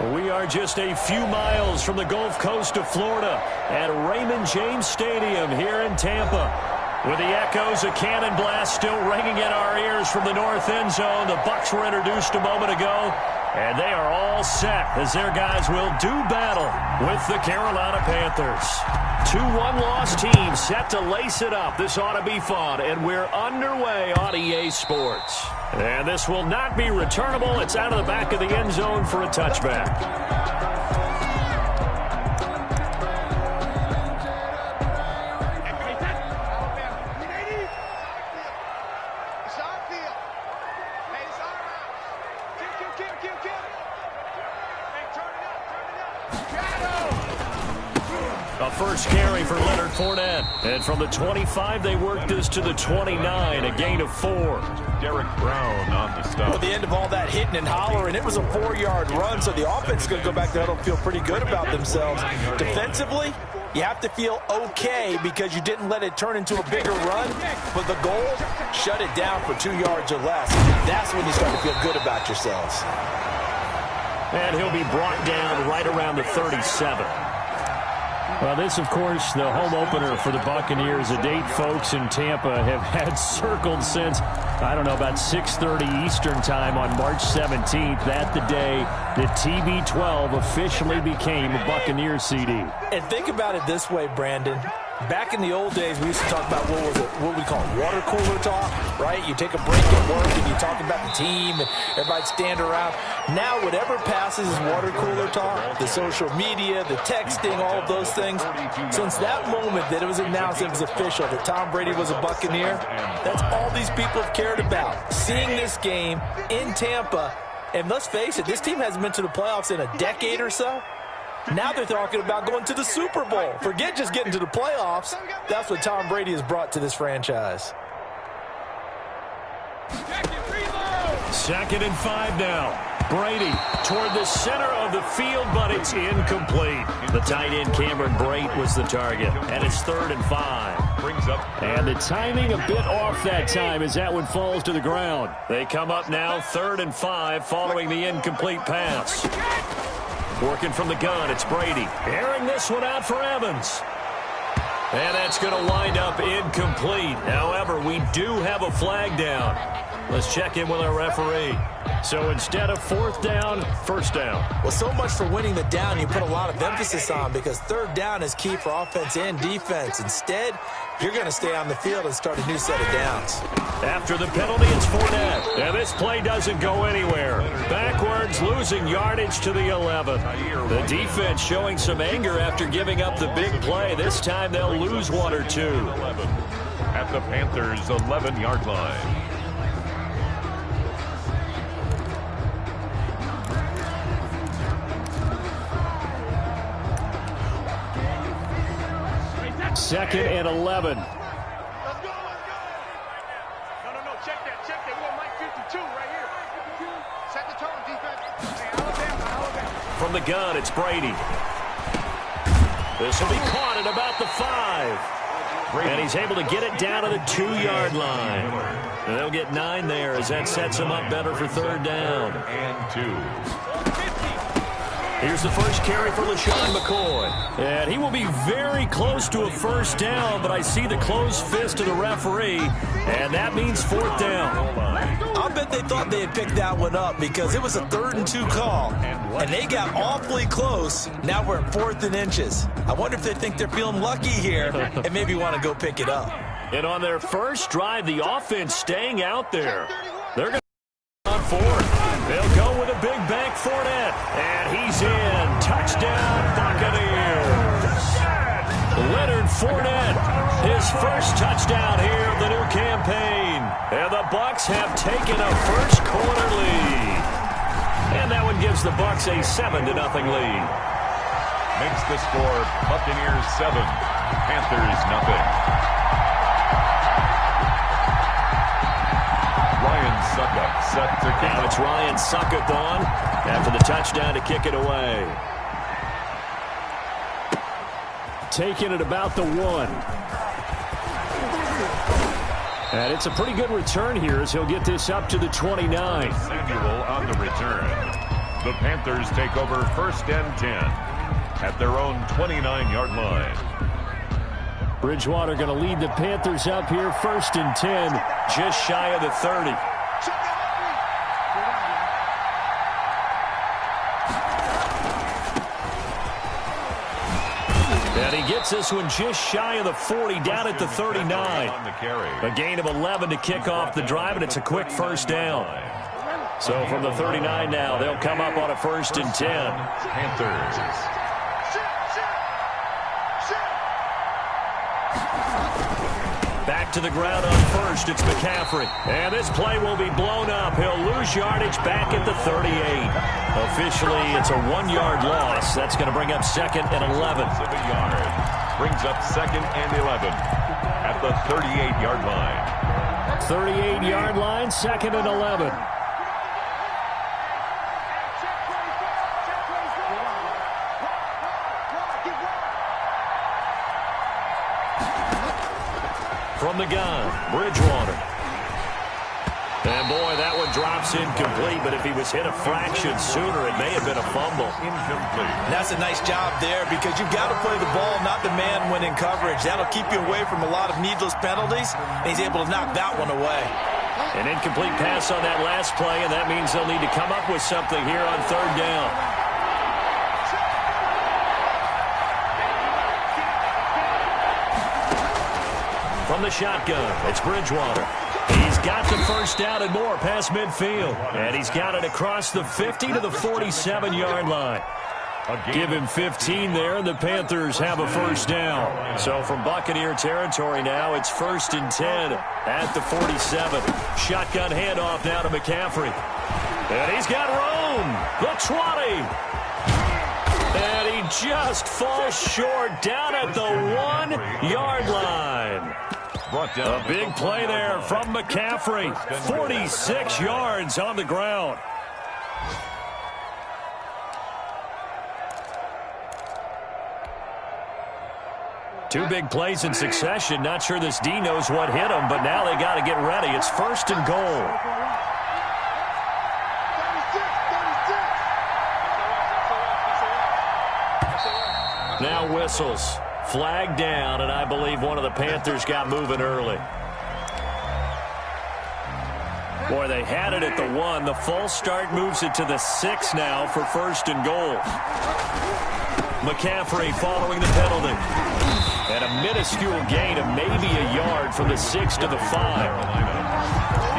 We are just a few miles from the Gulf Coast of Florida at Raymond James Stadium here in Tampa. With the echoes of cannon blast still ringing in our ears from the north end zone, the Bucs were introduced a moment ago, and they are all set as their guys will do battle with the Carolina Panthers. 2 one-loss teams set to lace it up. This ought to be fun, and we're underway on EA Sports. And this will not be returnable. It's out of the back of the end zone for a touchback. A first carry for Leonard Fournette. And from the 25, they worked this to the 29, a gain of 4. Derek Brown on the stop. Well, the end of all that hitting and hollering, it was a 4-yard run, so the offense is going to go back there and feel pretty good about themselves. Defensively, you have to feel okay because you didn't let it turn into a bigger run, but the goal, shut it down for 2 yards or less. That's when you start to feel good about yourselves. And he'll be brought down right around the 37. Well, this, of course, the home opener for the Buccaneers, a date folks in Tampa have had circled since, I don't know, about 6:30 Eastern time on March 17th. That the day that TB12 officially became a Buccaneers CD. And think about it this way, Brandon. Back in the old days, we used to talk about what we call water cooler talk, right? You take a break at work and you talk about the team and everybody'd stand around. Now, whatever passes is water cooler talk, the social media, the texting, all of those things. Since that moment that it was announced it was official that Tom Brady was a Buccaneer, that's all these people have cared about. Seeing this game in Tampa, and let's face it, this team hasn't been to the playoffs in a decade or so. Now they're talking about going to the Super Bowl. Forget just getting to the playoffs. That's what Tom Brady has brought to this franchise. 2nd and 5 now. Brady toward the center of the field, but it's incomplete. The tight end Cameron Brate was the target, and it's 3rd and 5. Brings up. And the timing a bit off that time as that one falls to the ground. They come up now 3rd and 5 following the incomplete pass. Working from the gun, it's Brady. Airing this one out for Evans. And that's going to wind up incomplete. However, we do have a flag down. Let's check in with our referee. So instead of 4th down, 1st down. Well, so much for winning the down you put a lot of emphasis on because 3rd down is key for offense and defense. Instead, you're going to stay on the field and start a new set of downs. After the penalty, it's Fournette. And this play doesn't go anywhere. Backwards, losing yardage to the 11. The defense showing some anger after giving up the big play. This time they'll lose 1 or 2. At the Panthers' 11-yard line. Second and 11. Let's go. No, check that. We got Mike 52 right here. Set the tone, defense. Hey, Alabama. From the gun, it's Brady. This will be caught at about the 5. And he's able to get it down to the 2-yard line. And they'll get 9 there as that sets him up better for 3rd down. And 2. Here's the first carry for LaShawn McCoy. And he will be very close to a 1st down, but I see the closed fist of the referee, and that means 4th down. I'll bet they thought they had picked that one up because it was a 3rd and 2 call, and they got awfully close. Now we're at 4th and inches. I wonder if they think they're feeling lucky here and maybe want to go pick it up. And on their first drive, the offense staying out there. They're going to on 4th. They'll go with a big bank Fournette. And he's in. Touchdown, Buccaneers. Leonard Fournette, his first touchdown here of the new campaign. And the Bucs have taken a first-quarter lead. And that one gives the Bucs a 7-0 lead. Makes the score Buccaneers 7, Panthers 0. Ryan Succop set to kick. Now it's Ryan Succop on after the touchdown to kick it away. Taking it about the 1. And it's a pretty good return here as he'll get this up to the 29. Samuel on the return. The Panthers take over 1st and 10 at their own 29-yard line. Bridgewater going to lead the Panthers up here, 1st and 10, just shy of the 30. And he gets this one just shy of the 40, down at the 39. A gain of 11 to kick off the drive, and it's a quick 1st down. So from the 39 now, they'll come up on a 1st and 10. Panthers. Back to the ground on 1st, it's McCaffrey. And this play will be blown up. He'll lose yardage back at the 38. Officially, it's a 1-yard loss. That's going to bring up 2nd and 11. 7 yards. Brings up 2nd and 11 at the 38-yard line. 38-yard line, 2nd and 11. From the gun, Bridgewater. And boy, that one drops incomplete, but if he was hit a fraction sooner, it may have been a fumble. Incomplete. And that's a nice job there because you've got to play the ball, not the man when in coverage. That'll keep you away from a lot of needless penalties, and he's able to knock that one away. An incomplete pass on that last play, and that means they'll need to come up with something here on 3rd down. From the shotgun, it's Bridgewater. He's got the 1st down and more past midfield. And he's got it across the 50 to the 47-yard line. Give him 15 there, and the Panthers have a 1st down. So from Buccaneer territory now, it's 1st and 10 at the 47. Shotgun handoff now to McCaffrey. And he's got room. The 20. And he just falls short down at the 1-yard line. A big play there from McCaffrey. 46 yards on the ground. Two big plays in succession. Not sure this D knows what hit him, but now they got to get ready. It's 1st and goal. Now whistles. Flag down, and I believe one of the Panthers got moving early. Boy, they had it at the 1. The false start moves it to the 6 now for 1st and goal. McCaffrey following the penalty. And a minuscule gain of maybe a yard from the 6 to the 5.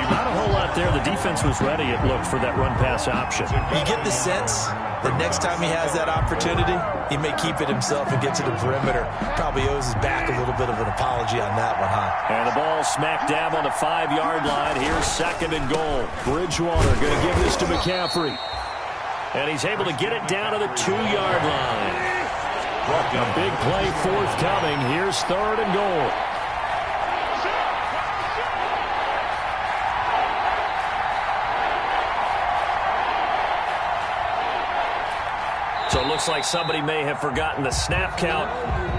Not a whole lot there. The defense was ready, it looked, for that run-pass option. You get the sense that next time he has that opportunity, he may keep it himself and get to the perimeter. Probably owes his back a little bit of an apology on that one, huh? And the ball smack dab on the 5-yard line. Here's 2nd and goal. Bridgewater going to give this to McCaffrey. And he's able to get it down to the 2-yard line. A big play forthcoming. Here's 3rd and goal. So it looks like somebody may have forgotten the snap count,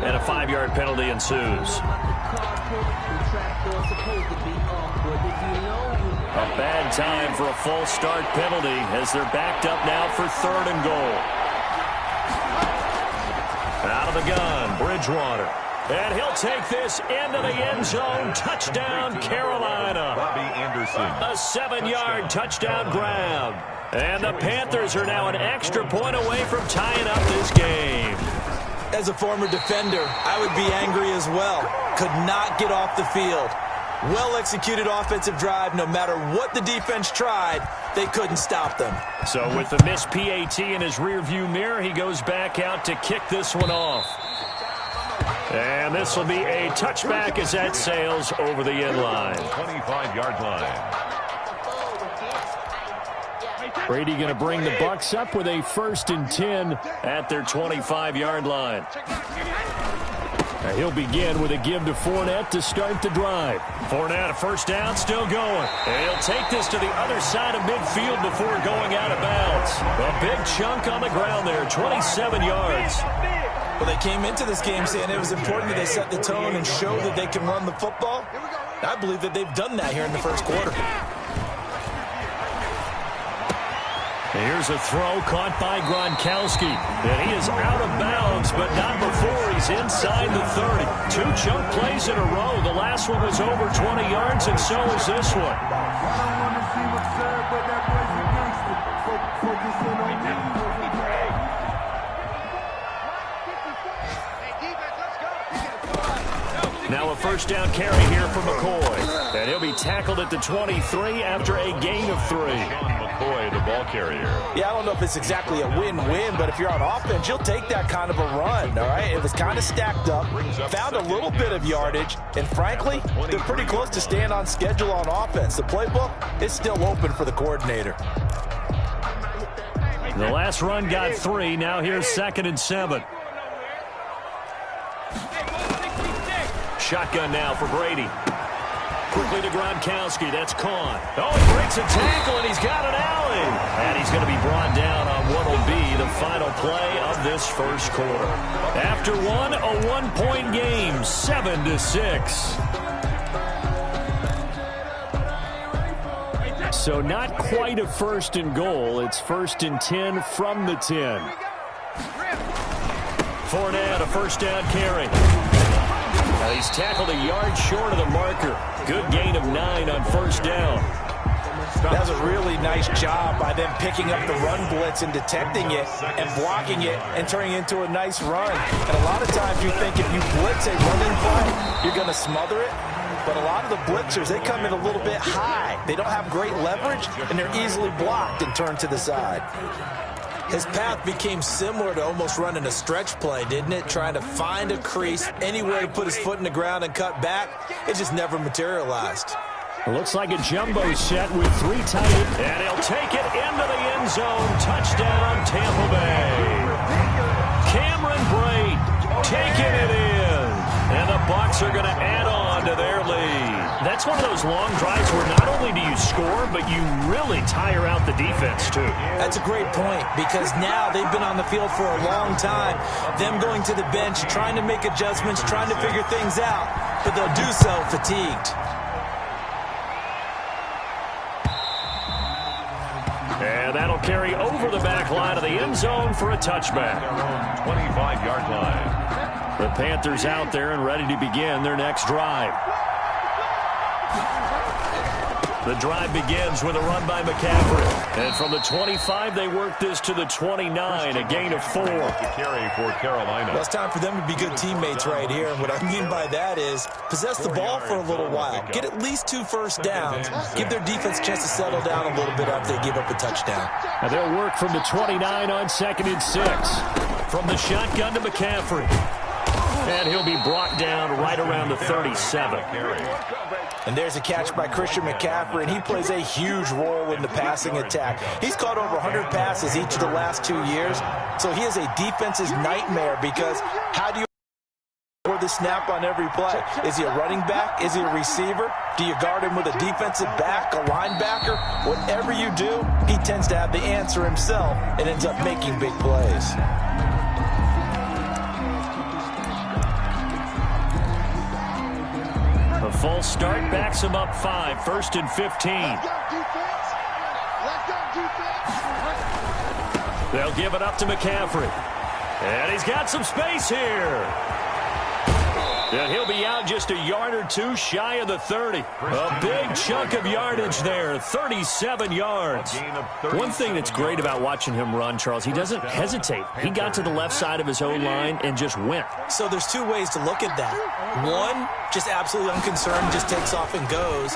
and a 5-yard penalty ensues. A bad time for a false start penalty as they're backed up now for 3rd and goal. Out of the gun, Bridgewater. And he'll take this into the end zone. Touchdown, Carolina. Bobby Anderson. A 7-yard touchdown grab. And the Panthers are now an extra point away from tying up this game. As a former defender, I would be angry as well. Could not get off the field. Well-executed offensive drive. No matter what the defense tried, they couldn't stop them. So with the missed PAT in his rearview mirror, he goes back out to kick this one off. And this will be a touchback as that sails over the end line. 25-yard line. Brady going to bring the Bucs up with a 1st and 10 at their 25-yard line. Now he'll begin with a give to Fournette to start the drive. Fournette, a 1st down, still going. And he'll take this to the other side of midfield before going out of bounds. A big chunk on the ground there, 27 yards. Well, they came into this game saying it was important that they set the tone and show that they can run the football. I believe that they've done that here in the 1st quarter. Here's a throw caught by Gronkowski. And he is out of bounds, but not before he's inside the 30. 2 chunk plays in a row. The last one was over 20 yards, and so is this one. I don't want to see what's served, but that boy's a gangster. Focus in on me. Now a first down carry here for McCoy. And he'll be tackled at the 23 after a gain of 3. McCoy, the ball carrier. Yeah, I don't know if it's exactly a win-win, but if you're on offense, you'll take that kind of a run, all right? It was kind of stacked up, found a little bit of yardage, and frankly, they're pretty close to staying on schedule on offense. The playbook is still open for the coordinator. The last run got 3. Now here's 2nd and 7. Shotgun now for Brady. Quickly to Gronkowski. That's caught. Oh, he breaks a tackle, and he's got an alley. And he's going to be brought down on what will be the final play of this first quarter. After one, a 1-point game, 7-6. So not quite a 1st and goal. It's 1st and 10 from the 10. Fournette, a first down carry. He's tackled a yard short of the marker. Good gain of 9 on first down. That was a really nice job by them picking up the run blitz and detecting it and blocking it and turning it into a nice run. And a lot of times you think if you blitz a running play, you're going to smother it. But a lot of the blitzers, they come in a little bit high. They don't have great leverage, and they're easily blocked and turned to the side. His path became similar to almost running a stretch play, didn't it? Trying to find a crease, anywhere to put his foot in the ground and cut back. It just never materialized. It looks like a jumbo set with 3 tight ends. And he'll take it into the end zone. Touchdown, Tampa Bay. Cameron Brate taking it in. And the Bucs are going to add on to their lead. That's one of those long drives where not only do you score, but you really tire out the defense, too. That's a great point, because now they've been on the field for a long time. Them going to the bench, trying to make adjustments, trying to figure things out, but they'll do so fatigued. And that'll carry over the back line of the end zone for a touchback. 25-yard line. The Panthers out there and ready to begin their next drive. The drive begins with a run by McCaffrey. And from the 25, they work this to the 29, a gain of 4. To carry for Carolina. Well, it's time for them to be good teammates right here. And what I mean by that is possess the ball for a little while. Get at least 2 first downs. Give their defense a chance to settle down a little bit after they give up a touchdown. And they'll work from the 29 on 2nd and 6. From the shotgun to McCaffrey. And he'll be brought down right around the 37. And there's a catch by Christian McCaffrey, and he plays a huge role in the passing attack. He's caught over 100 passes each of the last 2 years, so he is a defense's nightmare, because how do you for the snap on every play? Is he a running back? Is he a receiver? Do you guard him with a defensive back, a linebacker? Whatever you do, he tends to have the answer himself and ends up making big plays. A false start backs him up 5, 1st and 15. They'll give it up to McCaffrey. And he's got some space here. And he'll be out just a yard or 2 shy of the 30. A big chunk of yardage there, 37 yards. One thing that's great about watching him run, Charles, he doesn't hesitate. He got to the left side of his O-line and just went. So there's 2 ways to look at that. One, just absolutely unconcerned, just takes off and goes.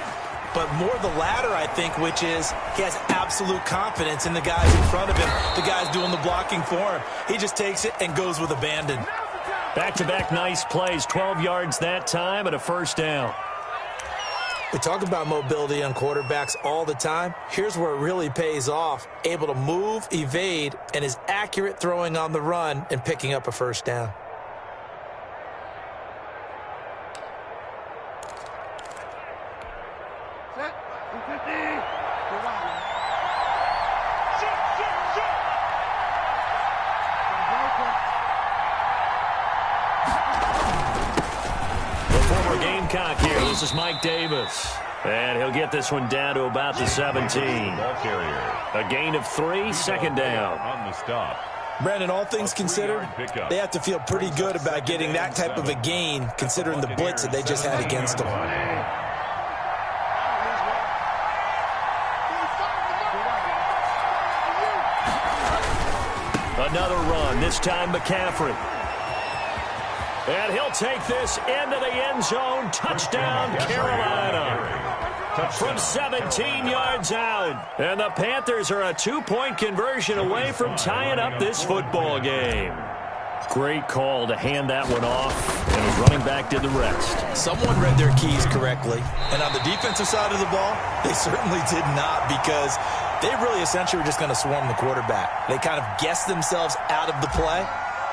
But more the latter, I think, which is he has absolute confidence in the guys in front of him, the guys doing the blocking for him. He just takes it and goes with abandon. Back-to-back nice plays, 12 yards that time and a first down. We talk about mobility on quarterbacks all the time. Here's where it really pays off. Able to move, evade, and is accurate throwing on the run and picking up a first down. Gamecock here. This is Mike Davis. And he'll get this one down to about the 17. Ball carrier. A gain of 3, second down. On the stop. Brandon, all things considered, they have to feel pretty good about getting that type of a gain, considering the blitz that they just had against them. Another run, this time McCaffrey. And he'll take this into the end zone. Touchdown, Carolina. From 17 yards out. And the Panthers are a 2-point conversion away from tying up this football game. Great call to hand that one off, and his running back did the rest. Someone read their keys correctly, and on the defensive side of the ball, they certainly did not, because they really essentially were just going to swarm the quarterback. They kind of guessed themselves out of the play,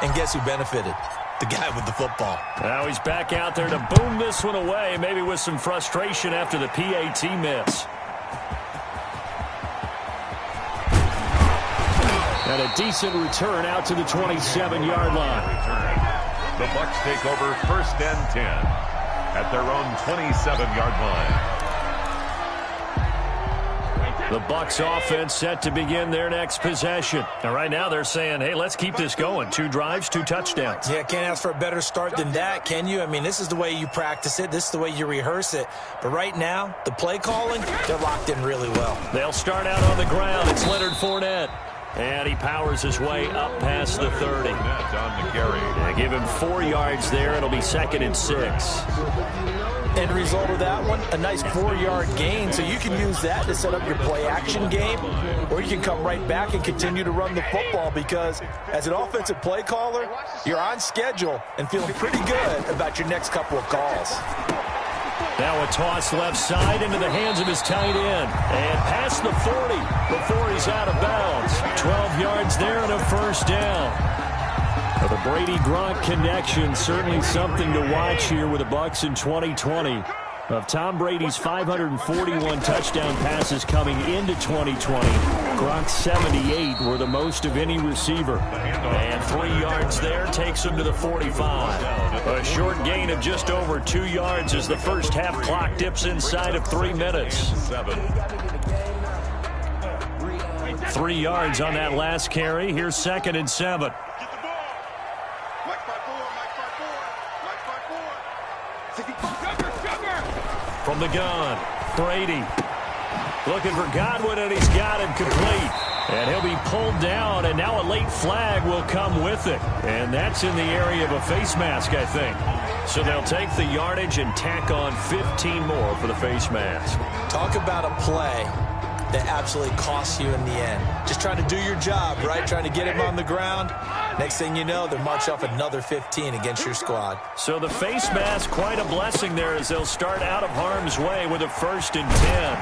and guess who benefited? The guy with the football. Now he's back out there to boom this one away, maybe with some frustration after the PAT miss. And a decent return out to the 27-yard line. The Bucs take over 1st and 10 at their own 27-yard line. The Bucs offense set to begin their next possession. And right now they're saying, hey, let's keep this going. 2 drives, 2 touchdowns. Yeah, can't ask for a better start than that, can you? I mean, this is the way you practice it. This is the way you rehearse it. But right now, the play calling, they're locked in really well. They'll start out on the ground. It's Leonard Fournette. And he powers his way up past the 30. On the carry. They give him 4 yards there. It'll be 2nd and 6. End result of that one, a nice 4-yard gain. So you can use that to set up your play-action game, or you can come right back and continue to run the football, because as an offensive play caller, you're on schedule and feeling pretty good about your next couple of calls. Now a toss left side into the hands of his tight end. And past the 40 before he's out of bounds. 12 yards there and a first down. Well, the Brady-Gronk connection, certainly something to watch here with the Bucs in 2020. Of Tom Brady's 541 touchdown passes coming into 2020, Gronk's 78 were the most of any receiver. And 3 yards there takes him to the 45. A short gain of just over 2 yards as the first half clock dips inside of 3 minutes. 3 yards on that last carry. Here's 2nd and 7. From the gun, Brady looking for Godwin, and he's got him complete. And he'll be pulled down, and now a late flag will come with it. And that's in the area of a face mask, I think. So they'll take the yardage and tack on 15 more for the face mask. Talk about a play that absolutely costs you in the end. Just trying to do your job, right? Trying to get him on the ground. Next thing you know, they'll march off another 15 against your squad. So the face mask, quite a blessing there as they'll start out of harm's way with a 1st and 10.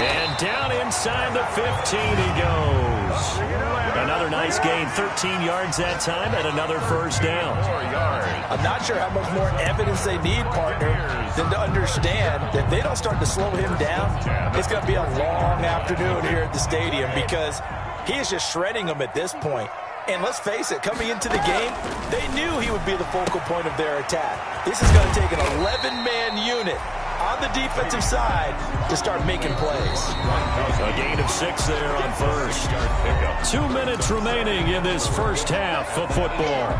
And down inside the 15 he goes. Another nice gain, 13 yards that time, and another first down. 4 yards. I'm not sure how much more evidence they need, partner, than to understand that if they don't start to slow him down, it's going to be a long afternoon here at the stadium, because he is just shredding them at this point. And let's face it, coming into the game, they knew he would be the focal point of their attack. This is going to take an 11-man unit on the defensive side to start making plays. A gain of 6 there on first. 2 minutes remaining in this first half of football.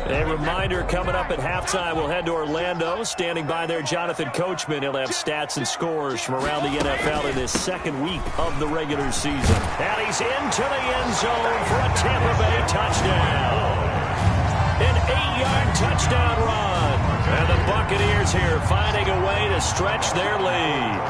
A reminder, coming up at halftime, we'll head to Orlando. Standing by there, Jonathan Coachman. He'll have stats and scores from around the NFL in this second week of the regular season. And he's into the end zone for a Tampa Bay touchdown. An 8-yard touchdown run. And the Buccaneers here finding a way to stretch their lead.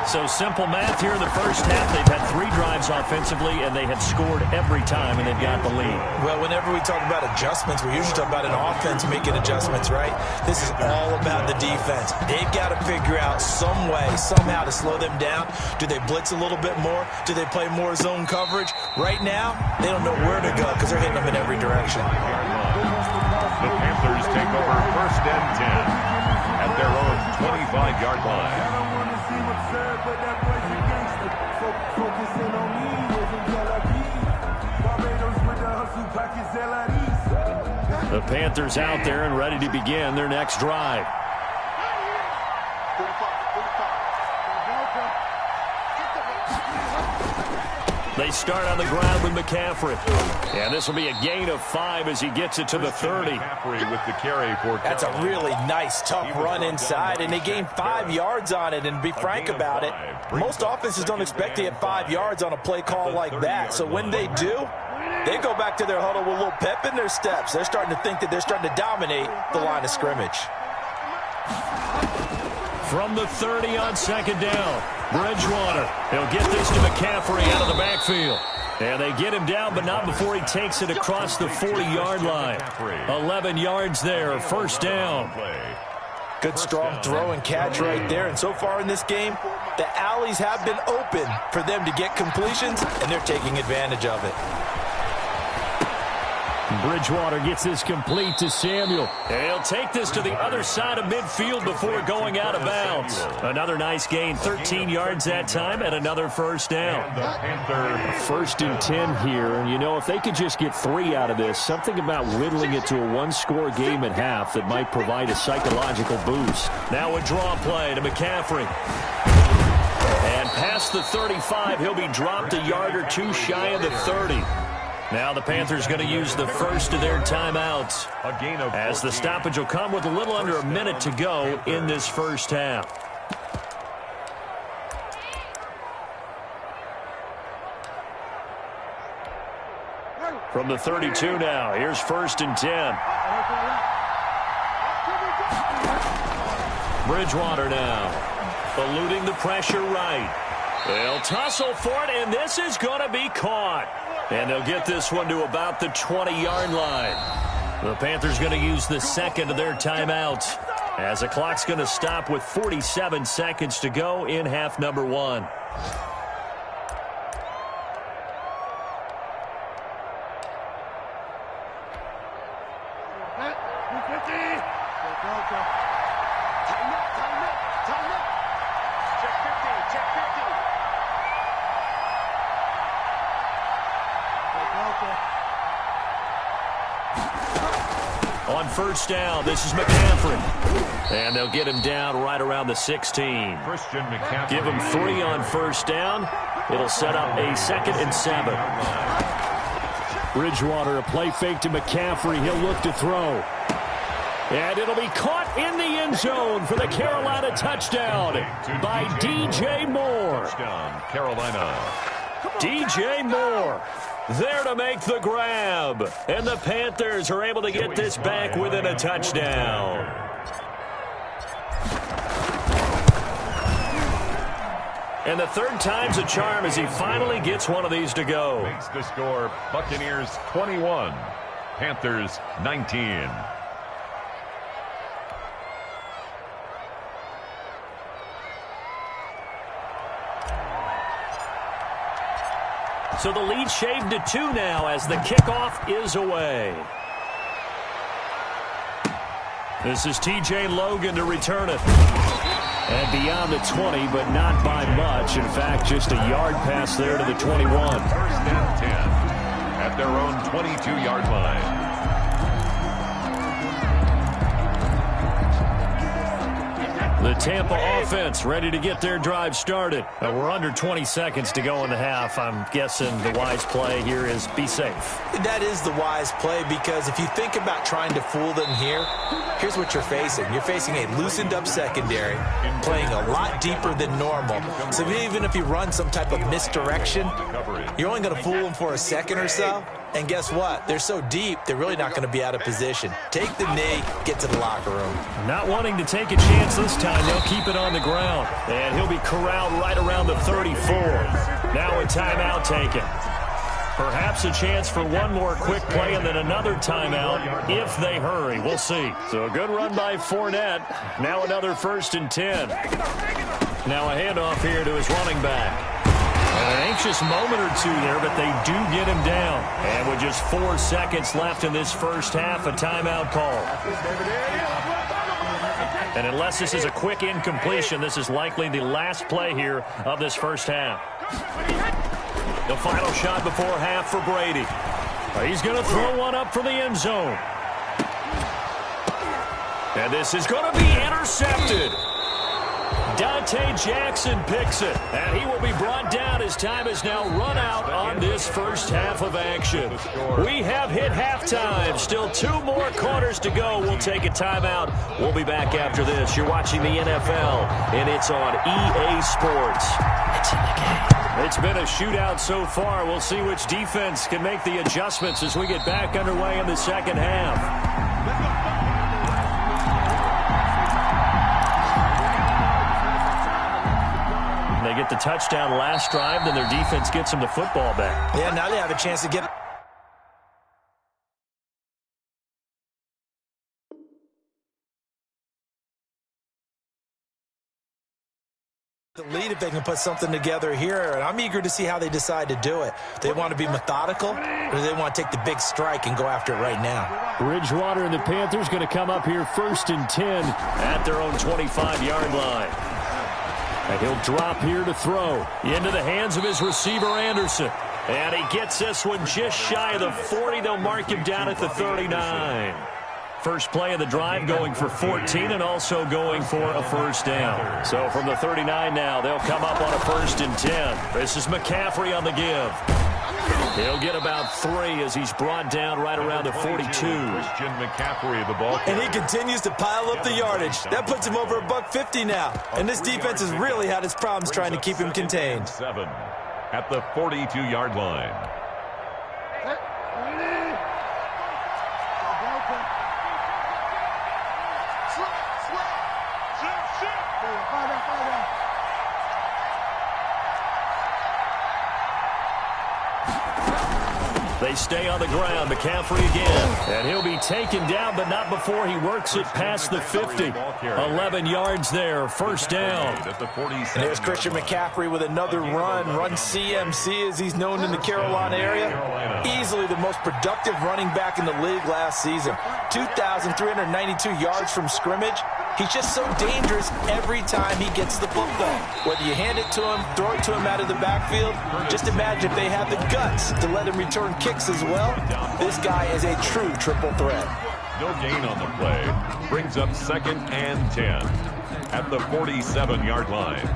So simple math here in the first half. They've had 3 drives offensively, and they have scored every time, and they've got the lead. Well, whenever we talk about adjustments, we usually talk about an offense making adjustments, right? This is all about the defense. They've got to figure out some way, somehow to slow them down. Do they blitz a little bit more? Do they play more zone coverage? Right now, they don't know where to go because they're hitting them in every direction. The Panthers take over 1st and 10 at their own 25-yard line. But that boy's a gangster. Focusing on me isn't Tel Aviv. Barbados The Panthers out there and ready to begin their next drive. They start on the ground with McCaffrey. And this will be a gain of 5 as he gets it to the 30. McCaffrey with the carry for That's a really nice, tough run inside, and they gained 5 yards on it. And to be frank about it, most offenses don't expect to get 5 yards on a play call like that. So when they do, they go back to their huddle with a little pep in their steps. They're starting to think that they're starting to dominate the line of scrimmage. From the 30 on second down, Bridgewater. He'll get this to McCaffrey out of the backfield. And they get him down, but not before he takes it across the 40-yard line. 11 yards there, first down. Good, strong throw and catch right there. And so far in this game, the alleys have been open for them to get completions, and they're taking advantage of it. Bridgewater gets this complete to Samuel. And he'll take this to the other side of midfield before going out of bounds. Another nice gain, 13 yards that time, and another first down. First and 10 here. And, you know, if they could just get 3 out of this, something about whittling it to a one-score game at half that might provide a psychological boost. Now a draw play to McCaffrey. And past the 35, he'll be dropped a yard or two shy of the 30. Now the Panthers going to use the first of their timeouts as the stoppage will come with a little under a minute to go in this first half. From the 32 now, here's first and 10. Bridgewater now, eluding the pressure right. They'll tussle for it, and this is going to be caught. And they'll get this one to about the 20-yard line. The Panthers going to use the second of their timeouts as the clock's going to stop with 47 seconds to go in half number 1. On first down, this is McCaffrey. And they'll get him down right around the 16. Give him 3 on first down. It'll set up a 2nd and 7. Bridgewater, a play fake to McCaffrey. He'll look to throw. And it'll be caught in the end zone for the Carolina touchdown by DJ Moore. Carolina. DJ Moore there to make the grab. And the Panthers are able to get this back within a touchdown. And the third time's a charm as he finally gets one of these to go. Makes the score Buccaneers 21, Panthers 19. So the lead shaved to 2 now as the kickoff is away. This is TJ Logan to return it. And beyond the 20, but not by much. In fact, just a yard pass there to the 21. First and 10 at their own 22-yard line. The Tampa offense ready to get their drive started. We're under 20 seconds to go in the half. I'm guessing the wise play here is be safe. That is the wise play because if you think about trying to fool them here, here's what you're facing. You're facing a loosened up secondary, playing a lot deeper than normal. So even if you run some type of misdirection, you're only going to fool them for a second or so. And guess what? They're so deep, they're really not going to be out of position. Take the knee, get to the locker room. Not wanting to take a chance this time, they'll keep it on the ground. And he'll be corralled right around the 34. Now a timeout taken. Perhaps a chance for one more quick play and then another timeout if they hurry. We'll see. So a good run by Fournette. Now another first and 10. Now a handoff here to his running back. An anxious moment or two there, but they do get him down. And with just 4 seconds left in this first half, a timeout call. And unless this is a quick incompletion, this is likely the last play here of this first half. The final shot before half for Brady. He's going to throw one up for the end zone. And this is going to be intercepted. Dante Jackson picks it, and he will be brought down as time is now run out on this first half of action. We have hit halftime. Still 2 more quarters to go. We'll take a timeout. We'll be back after this. You're watching the NFL, and it's on EA Sports. It's in the game. It's been a shootout so far. We'll see which defense can make the adjustments as we get back underway in the second half. They get the touchdown last drive, then their defense gets them the football back. Yeah, now they have a chance to get the lead if they can put something together here, and I'm eager to see how they decide to do it. They want to be methodical, or do they want to take the big strike and go after it right now? Bridgewater and the Panthers going to come up here 1st and 10 at their own 25-yard line. And he'll drop here to throw into the hands of his receiver, Anderson. And he gets this one just shy of the 40. They'll mark him down at the 39. First play of the drive going for 14 and also going for a first down. So from the 39 now, they'll come up on a 1st and 10. This is McCaffrey on the give. He'll get about 3 as he's brought down right around the 42. Christian McCaffrey, the ball. And he continues to pile up the yardage. That puts him over $150 now. And this defense has really had its problems trying to keep him contained. 7 at the 42-yard line. They stay on the ground. McCaffrey again. And he'll be taken down, but not before he works it past the 50. 11 yards there. First down. And there's Christian McCaffrey with another run CMC as he's known in the Carolina area. Easily the most productive running back in the league last season. 2,392 yards from scrimmage. He's just so dangerous every time he gets the football. Whether you hand it to him, throw it to him out of the backfield, just imagine if they have the guts to let him return kicks as well. This guy is a true triple threat. No gain on the play. Brings up 2nd and 10 at the 47-yard line.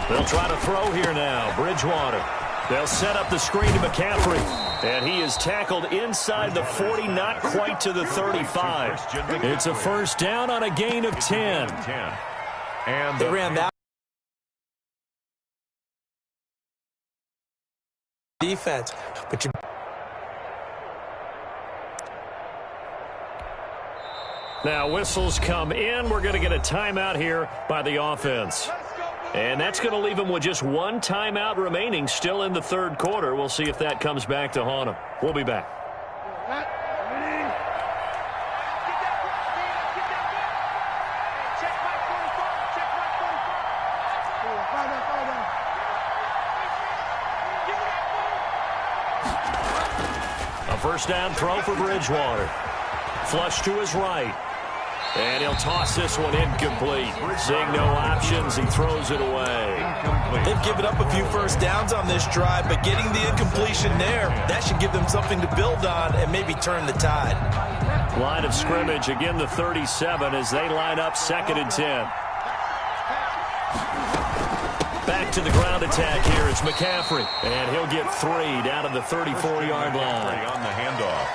They'll try to throw here now. Bridgewater. They'll set up the screen to McCaffrey. And he is tackled inside the 40, not quite to the 35. It's a first down on a gain of 10. And they ran that defense. But now whistles come in. We're going to get a timeout here by the offense. And that's going to leave him with just 1 timeout remaining still in the 3rd quarter. We'll see if that comes back to haunt him. We'll be back. A first down throw for Bridgewater. Flush to his right. And he'll toss this one incomplete. Seeing no options, he throws it away. They've given up a few first downs on this drive, but getting the incompletion there, that should give them something to build on and maybe turn the tide. Line of scrimmage, again the 37 as they line up 2nd and 10. Back to the ground attack here. It's McCaffrey. And he'll get 3 down to the 34-yard line. On the handoff.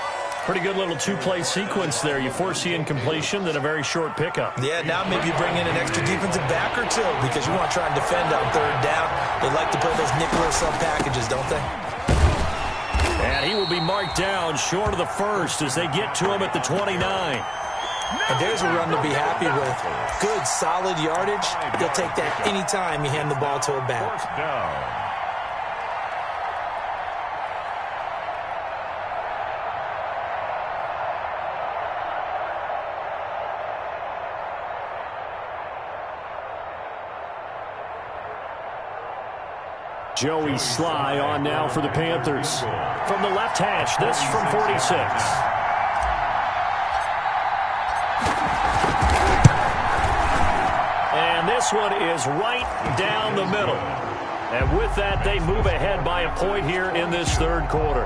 Pretty good little 2-play sequence there. You force the incompletion, then a very short pickup. Yeah, now maybe you bring in an extra defensive back or 2 because you want to try and defend on 3rd down. They like to play those nickel or sub packages, don't they? And he will be marked down short of the 1st as they get to him at the 29. And there's a run to be happy with. Good, solid yardage. They'll take that anytime you hand the ball to a back. First down. Joey Sly on now for the Panthers. From the left hash, this from 46. And this one is right down the middle. And with that, they move ahead by a point here in this third quarter.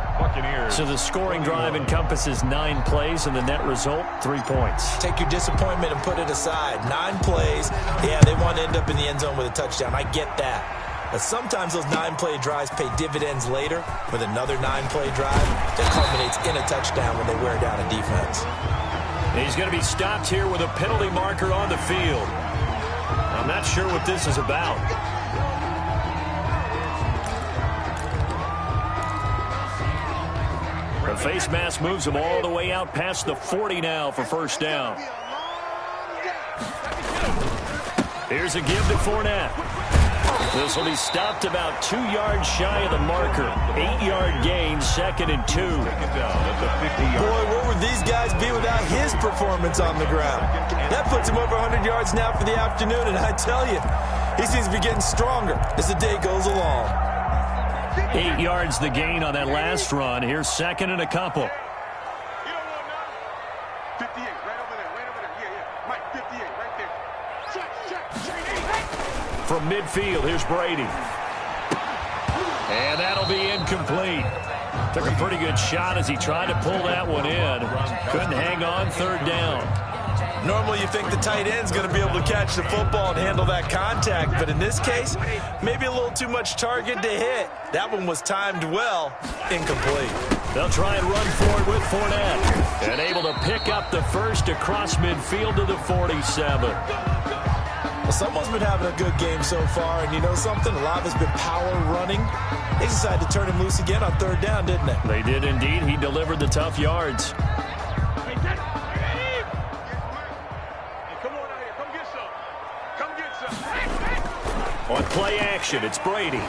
So the scoring drive encompasses 9 plays, and the net result, 3 points. Take your disappointment and put it aside. 9 plays. Yeah, they want to end up in the end zone with a touchdown. I get that. But sometimes those 9-play drives pay dividends later with another 9-play drive that culminates in a touchdown when they wear down a defense. He's going to be stopped here with a penalty marker on the field. I'm not sure what this is about. The face mask moves him all the way out past the 40 now for first down. Here's a give to Fournette. This will be stopped about 2 yards shy of the marker. 8-yard gain, 2nd and 2. Boy, where would these guys be without his performance on the ground? That puts him over 100 yards now for the afternoon, and I tell you, he seems to be getting stronger as the day goes along. 8 yards the gain on that last run. Here's 2nd and a couple. 58, right over there, yeah. Mike, 58, right there. Check. From midfield, here's Brady. And that'll be incomplete. Took a pretty good shot as he tried to pull that one in. Couldn't hang on, 3rd down. Normally you think the tight end's going to be able to catch the football and handle that contact, but in this case, maybe a little too much target to hit. That one was timed well, incomplete. They'll try and run forward with Fournette. And able to pick up the first across midfield to the 47. Well, someone's been having a good game so far, and you know something? A lot of it's been power running. They decided to turn him loose again on 3rd down, didn't they? They did indeed. He delivered the tough yards. On play action, it's Brady.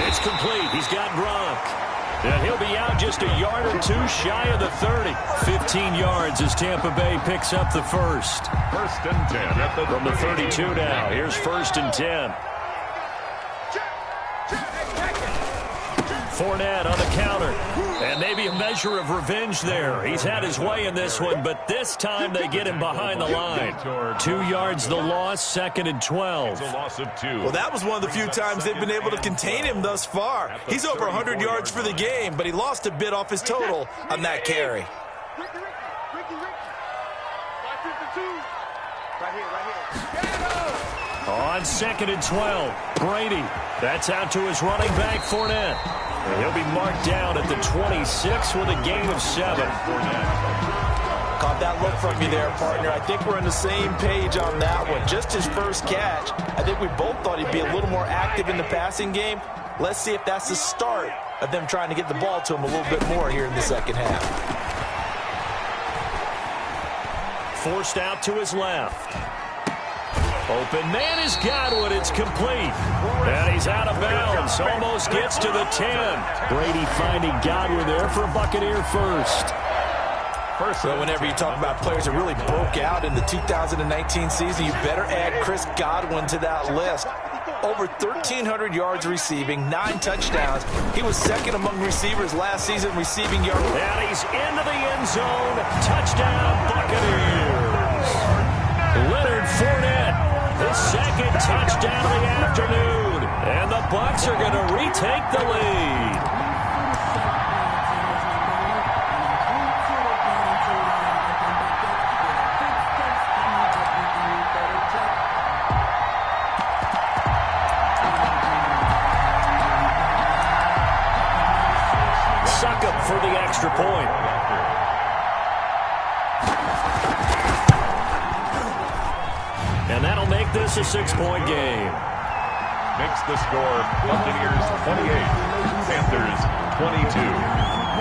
It's complete. He's got Gronk. And he'll be out just a yard or 2 shy of the 30. 15 yards as Tampa Bay picks up the first. 1st and 10 at the From the 32 now. Here's 1st and 10. Fournette on the counter. And maybe a measure of revenge there. He's had his way in this one, but this time they get him behind the line. 2 yards the loss, 2nd and 12. a loss of 2. Well, that was one of the few times they've been able to contain him thus far. He's over 100 yards for the game, but he lost a bit off his total on that carry. Ricky. 552. Right here. On 2nd and 12, Brady. That's out to his running back, Fournette. And he'll be marked down at the 26 with a gain of 7. Caught that look from you there, partner. I think we're on the same page on that one. Just his first catch. I think we both thought he'd be a little more active in the passing game. Let's see if that's the start of them trying to get the ball to him a little bit more here in the second half. Forced out to his left. Open man is Godwin. It's complete. And he's out of bounds. Almost gets to the 10. Brady finding Godwin there for a Buccaneer first. So whenever you talk about players that really broke out in the 2019 season, you better add Chris Godwin to that list. Over 1,300 yards receiving, 9 touchdowns. He was 2nd among receivers last season receiving yards. And he's into the end zone. Touchdown, Buccaneers. Leonard Fournette, his 2nd touchdown of the afternoon. And the Bucs are going to retake the lead. For the extra point. And that'll make this a 6-point game. Makes the score Buccaneers 28, Panthers 22.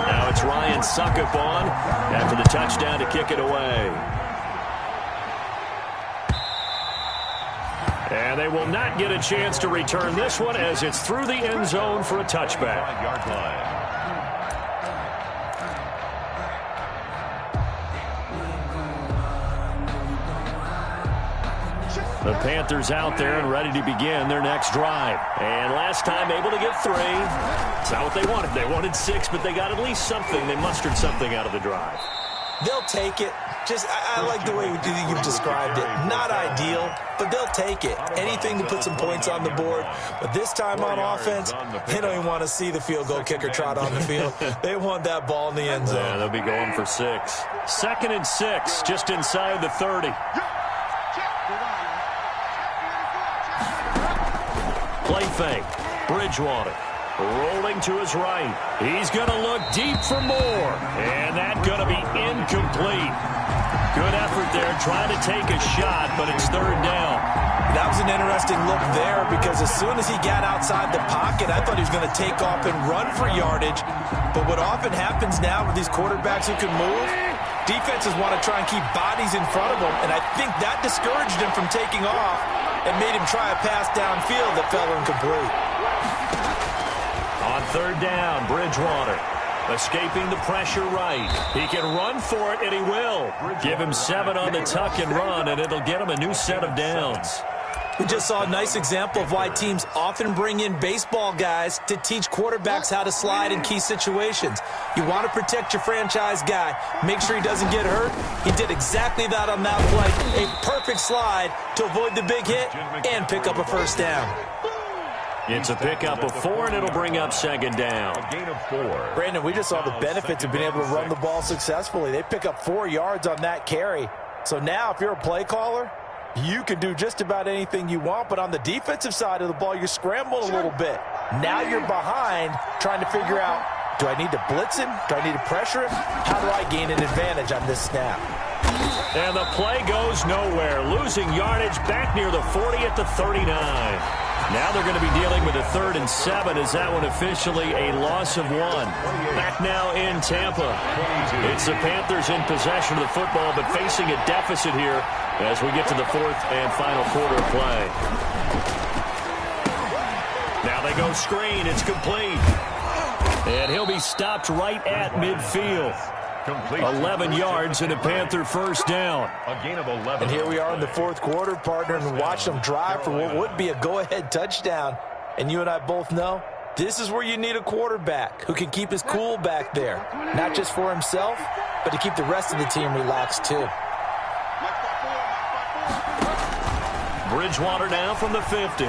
Now it's Ryan Suckup on after the touchdown to kick it away. And they will not get a chance to return this one as it's through the end zone for a touchback. 5-yard line. The Panthers out there and ready to begin their next drive. And last time able to get 3. It's not what they wanted. They wanted 6, but they got at least something. They mustered something out of the drive. They'll take it. I like the way you've described it. Not ideal, but they'll take it. Anything to put some points on the board. But this time on offense, they don't even want to see the field goal kicker trot on the field. They want that ball in the end zone. Yeah, they'll be going for 6. 2nd and 6, just inside the 30. Play fake. Bridgewater rolling to his right. He's going to look deep for more. And that's going to be incomplete. Good effort there trying to take a shot, but it's 3rd down. That was an interesting look there because as soon as he got outside the pocket, I thought he was going to take off and run for yardage. But what often happens now with these quarterbacks who can move, defenses want to try and keep bodies in front of them, and I think that discouraged him from taking off and made him try a pass downfield that fell incomplete. On 3rd down, Bridgewater escaping the pressure right. He can run for it, and he will. Give him 7 on the tuck and run, and it'll get him a new set of downs. We just saw a nice example of why teams often bring in baseball guys to teach quarterbacks how to slide in key situations. You want to protect your franchise guy. Make sure he doesn't get hurt. He did exactly that on that play. A perfect slide to avoid the big hit and pick up a 1st down. It's a pickup of 4, and it'll bring up 2nd down. A gain of 4. Brandon, we just saw the benefits of being able to run the ball successfully. They pick up 4 yards on that carry. So now if you're a play caller, you can do just about anything you want, but on the defensive side of the ball, you're scrambling a little bit. Now you're behind trying to figure out, do I need to blitz him? Do I need to pressure him? How do I gain an advantage on this snap? And the play goes nowhere. Losing yardage back near the 40 at the 39. Now they're going to be dealing with a 3rd and 7. Is that one officially a loss of 1? Back now in Tampa. It's the Panthers in possession of the football, but facing a deficit here as we get to the 4th and final quarter of play. Now they go screen. It's complete. And he'll be stopped right at midfield. 11 yards and a Panther 1st down. A gain of 11. And here we are in the 4th quarter, partner, and watch them drive for what would be a go-ahead touchdown. And you and I both know this is where you need a quarterback who can keep his cool back there. Not just for himself, but to keep the rest of the team relaxed too. Bridgewater now from the 50.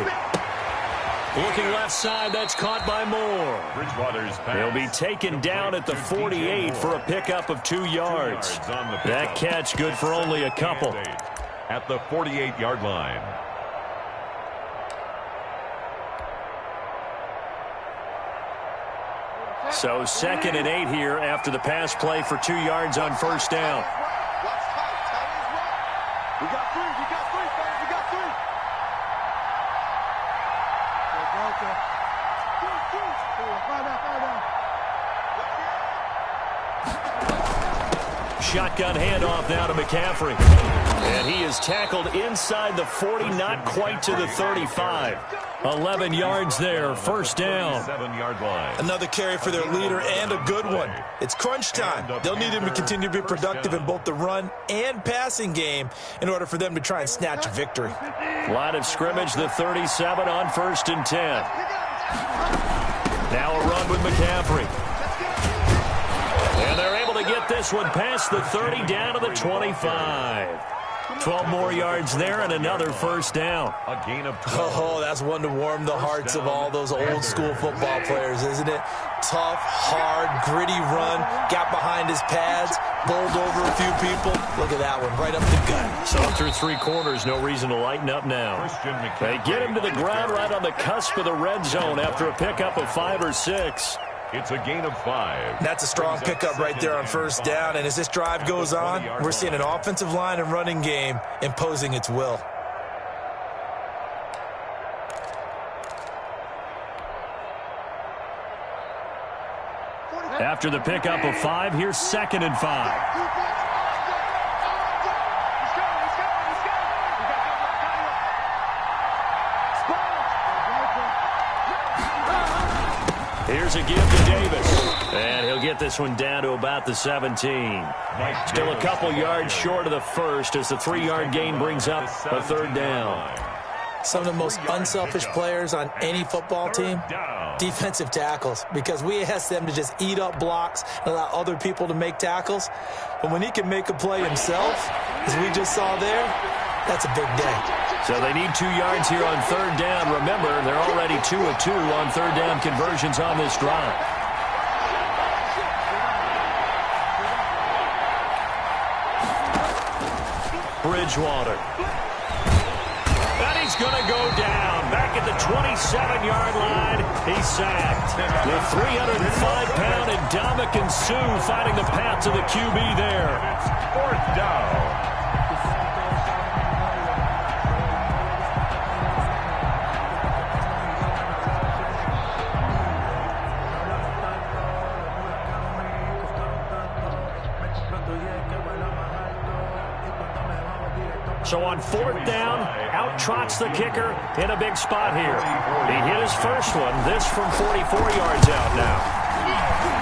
Looking left side, that's caught by Moore. Bridgewater's pass. He'll be taken down at the 48 for a pickup of 2 yards. That catch good for only a couple. At the 48-yard line. So 2nd and 8 here after the pass play for 2 yards on 1st down. We got 3, fellas, we got 3. Shotgun handoff now to McCaffrey. And he is tackled inside the 40, not quite to the 35. 11 yards there, 1st down. 7-yard line. Another carry for their leader and a good one. It's crunch time. They'll need him to continue to be productive in both the run and passing game in order for them to try and snatch victory. Line of scrimmage, the 37 on 1st and 10. Now a run with McCaffrey. And they're able to get this one past the 30 down to the 25. 12 more yards there and another 1st down. A gain of 12. Oh, that's one to warm the hearts of all those old school football players, isn't it? Tough, hard, gritty run. Got behind his pads, bowled over a few people. Look at that one, right up the gut. So through 3 quarters, no reason to lighten up now. They get him to the ground right on the cusp of the red zone after a pickup of 5 or 6. It's a gain of 5. That's a strong pickup right there on 1st down. And as this drive goes on, we're seeing an offensive line and running game imposing its will. After the pickup of 5, here's 2nd and 5. Here's a give to Davis. And he'll get this one down to about the 17. Still a couple yards short of the first as the 3-yard gain brings up a third down. Some of the most unselfish players on any football team, defensive tackles, because we ask them to just eat up blocks and allow other people to make tackles. But when he can make a play himself, as we just saw there, that's a big day. So they need 2 yards here on third down. Remember, they're already 2 of 2 on third down conversions on this drive. Bridgewater. And he's going to go down. Back at the 27-yard line. He's sacked. The 305-pound Ndamukong Suh finding the path to the QB there. Fourth down. So on fourth down, out trots the kicker in a big spot here. He hit his first one. This from 44 yards out now.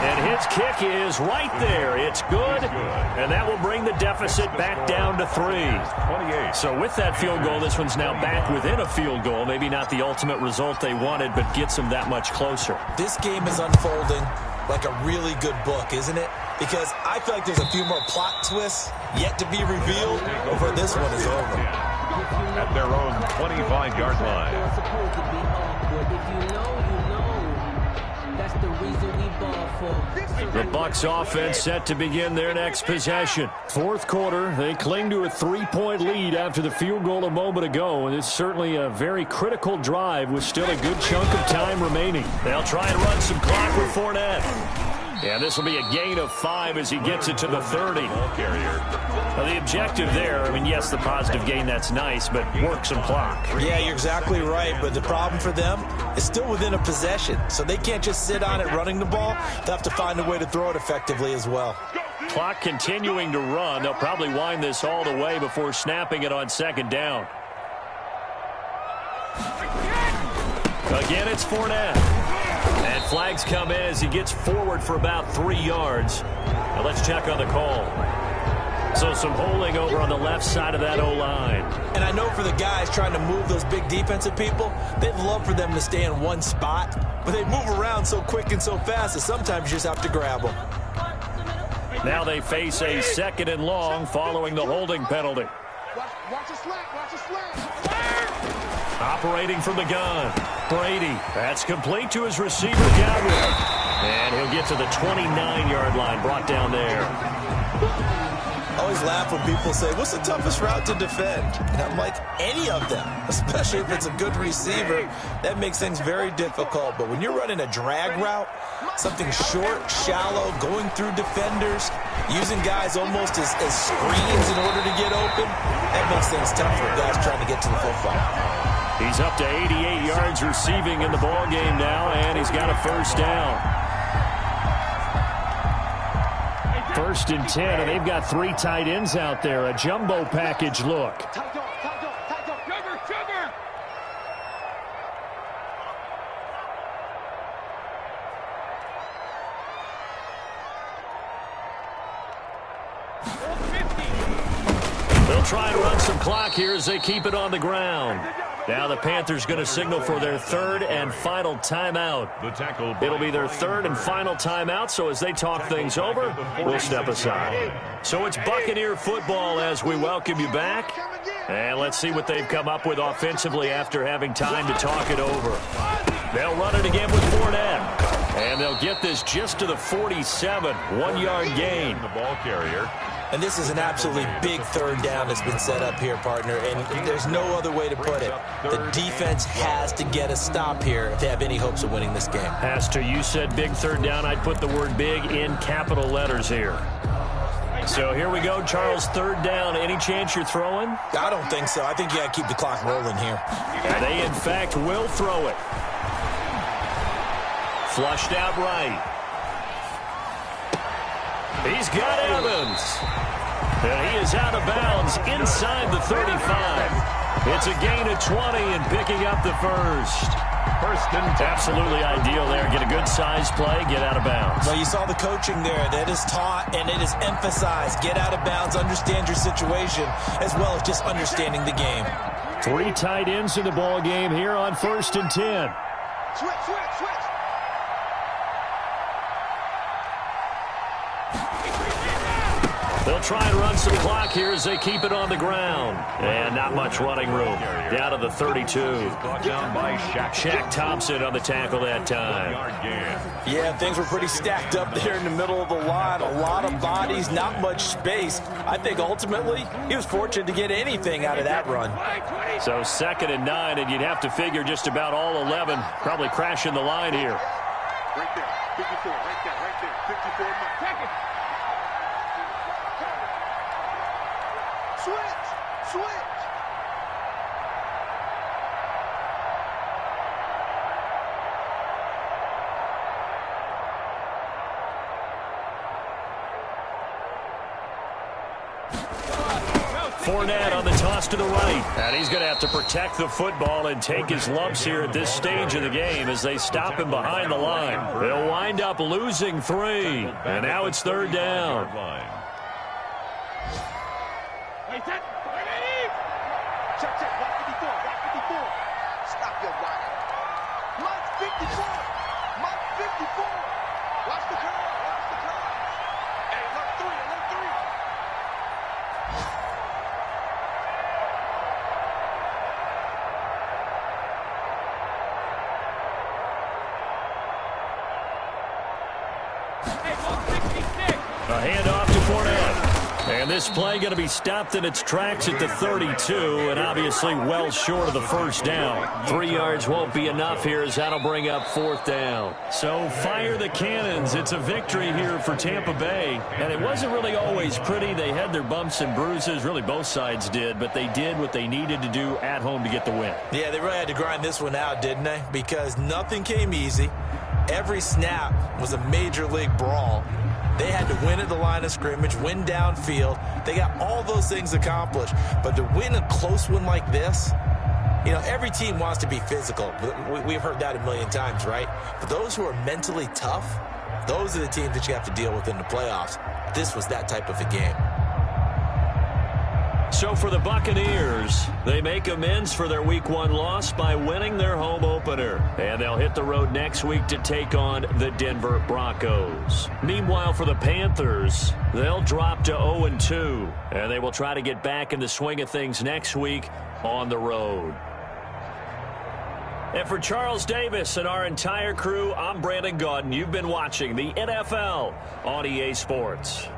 And his kick is right there. It's good. And that will bring the deficit back down to 3. So with that field goal, this one's now back within a field goal. Maybe not the ultimate result they wanted, but gets them that much closer. This game is unfolding like a really good book, isn't it? Because I feel like there's a few more plot twists yet to be revealed before this one is over. At their own 25-yard line. The Bucs offense set to begin their next possession. Fourth quarter, they cling to a 3-point lead after the field goal a moment ago, and it's certainly a very critical drive with still a good chunk of time remaining. They'll try and run some clock with Fournette. Yeah, this will be a gain of 5 as he gets it to the 30. Now, the objective there, I mean, yes, the positive gain, that's nice, but work some clock. Yeah, you're exactly right, but the problem for them is still within a possession, so they can't just sit on it running the ball. They'll have to find a way to throw it effectively as well. Clock continuing to run. They'll probably wind this all the way before snapping it on second down. Again, it's Fournette. And flags come in as he gets forward for about 3 yards. Now let's check on the call. So some holding over on the left side of that O-line. And I know for the guys trying to move those big defensive people, they'd love for them to stay in one spot. But they move around so quick and so fast that sometimes you just have to grab them. Now they face a 2nd and long following the holding penalty. Watch the slack, watch the slack. Operating from the gun. Brady. That's complete to his receiver, Gabriel. And he'll get to the 29-yard line, brought down there. I always laugh when people say, what's the toughest route to defend? And I'm like, any of them, especially if it's a good receiver. That makes things very difficult. But when you're running a drag route, something short, shallow, going through defenders, using guys almost as screens in order to get open, that makes things tough for guys trying to get to the football. He's up to 88 yards receiving in the ball game now, and he's got a first down. 1st and 10, and they've got 3 tight ends out there. A jumbo package look. They'll try and run some clock here as they keep it on the ground. Now the Panthers going to signal for their 3rd and final timeout. It'll be their 3rd and final timeout, so as they talk things over, we'll step aside. So it's Buccaneer football as we welcome you back. And let's see what they've come up with offensively after having time to talk it over. They'll run it again with Fournette. And they'll get this just to the 47, 1-yard gain. The ball carrier. And this is an absolutely big 3rd down that's been set up here, partner, and there's no other way to put it. The defense has to get a stop here if they have any hopes of winning this game. Has to. You said big 3rd down. I'd put the word big in capital letters here. So here we go, Charles, 3rd down. Any chance you're throwing? I don't think so. I think you got to keep the clock rolling here. And they, in fact, will throw it. Flushed out right. He's got Evans. And he is out of bounds inside the 35. It's a gain of 20 and picking up the first. first and 10. Absolutely ideal there. Get a good size play, get out of bounds. Well, you saw the coaching there. That is taught and it is emphasized. Get out of bounds, understand your situation, as well as just understanding the game. 3 tight ends in the ball game here on first and 10. Switch, switch, switch. They'll try and run some clock here as they keep it on the ground. And not much running room. Down to the 32. Brought down by Shaq Thompson on the tackle that time. Yeah, things were pretty stacked up there in the middle of the line. A lot of bodies, not much space. I think ultimately he was fortunate to get anything out of that run. So 2nd and 9, and you'd have to figure just about all 11 probably crashing the line here. Right there. 54. Right there. Right there. 54. Take it. Switch! Switch! Fournette on the toss to the right. And he's going to have to protect the football and take his lumps here at this stage of the game as they stop him behind the line. They'll wind up losing 3. And now it's 3rd down. Check, check. Block 54. Block 54. Stop your rocket. Block 54. Block 54. Watch the curve. Watch the curve. Hey, look 3. Look 3. A handoff to Fournette. And this play going to be stopped in its tracks at the 32, and obviously well short of the first down. 3 yards won't be enough here as that'll bring up 4th down. So fire the cannons. It's a victory here for Tampa Bay. And it wasn't really always pretty. They had their bumps and bruises. Really both sides did, but they did what they needed to do at home to get the win. Yeah, they really had to grind this one out, didn't they? Because nothing came easy. Every snap was a major league brawl. They had to win at the line of scrimmage, win downfield. They got all those things accomplished. But to win a close one like this, you know, every team wants to be physical. We've heard that a million times, right? But those who are mentally tough, those are the teams that you have to deal with in the playoffs. This was that type of a game. So for the Buccaneers, they make amends for their Week 1 loss by winning their home opener. And they'll hit the road next week to take on the Denver Broncos. Meanwhile, for the Panthers, they'll drop to 0-2. And they will try to get back in the swing of things next week on the road. And for Charles Davis and our entire crew, I'm Brandon Gaudin. You've been watching the NFL on EA Sports.